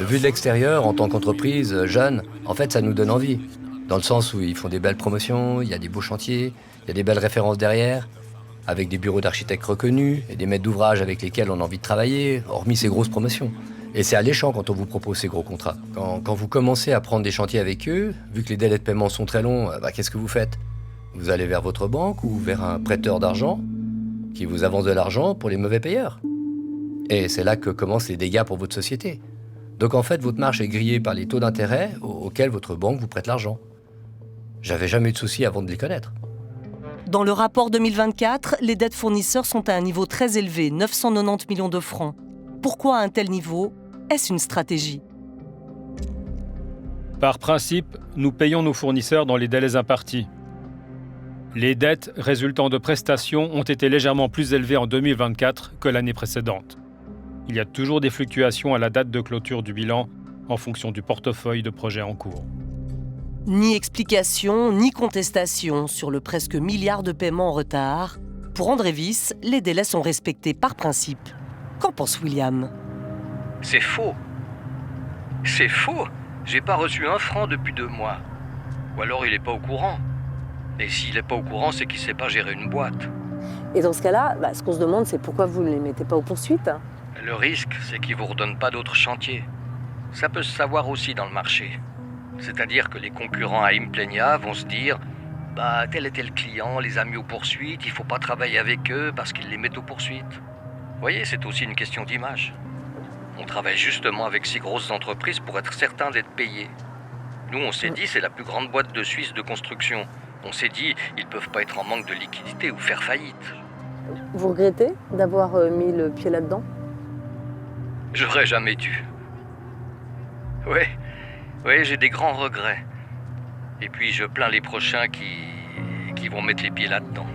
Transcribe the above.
Vu de l'extérieur, en tant qu'entreprise jeune, en fait, ça nous donne envie. Dans le sens où ils font des belles promotions, il y a des beaux chantiers, il y a des belles références derrière, avec des bureaux d'architectes reconnus et des maîtres d'ouvrage avec lesquels on a envie de travailler, hormis ces grosses promotions. Et c'est alléchant quand on vous propose ces gros contrats. Quand vous commencez à prendre des chantiers avec eux, vu que les délais de paiement sont très longs, qu'est-ce que vous faites? Vous allez vers votre banque ou vers un prêteur d'argent qui vous avance de l'argent pour les mauvais payeurs. Et c'est là que commencent les dégâts pour votre société. Donc en fait, votre marge est grillée par les taux d'intérêt auxquels votre banque vous prête l'argent. J'avais jamais eu de soucis avant de les connaître. Dans le rapport 2024, les dettes fournisseurs sont à un niveau très élevé, 990 millions de francs. Pourquoi à un tel niveau? Est-ce une stratégie? Par principe, nous payons nos fournisseurs dans les délais impartis. Les dettes résultant de prestations ont été légèrement plus élevées en 2024 que l'année précédente. Il y a toujours des fluctuations à la date de clôture du bilan en fonction du portefeuille de projets en cours. Ni explication, ni contestation sur le presque milliard de paiements en retard. Pour André Wyss, les délais sont respectés par principe. Qu'en pense William? C'est faux. C'est faux. J'ai pas reçu un franc depuis 2 mois. Ou alors il est pas au courant. Et s'il est pas au courant, c'est qu'il sait pas gérer une boîte. Et dans ce cas-là, ce qu'on se demande, c'est pourquoi vous ne les mettez pas aux poursuites? Le risque, c'est qu'il vous redonne pas d'autres chantiers. Ça peut se savoir aussi dans le marché. C'est-à-dire que les concurrents à Implenia vont se dire « tel et tel client les a mis aux poursuites, il faut pas travailler avec eux parce qu'ils les mettent aux poursuites. » Vous voyez, c'est aussi une question d'image. On travaille justement avec ces grosses entreprises pour être certain d'être payés. Nous, on s'est dit, c'est la plus grande boîte de Suisse de construction. On s'est dit, ils peuvent pas être en manque de liquidité ou faire faillite. Vous regrettez d'avoir mis le pied là-dedans? J'aurais jamais dû. Ouais, j'ai des grands regrets. Et puis je plains les prochains qui vont mettre les pieds là-dedans.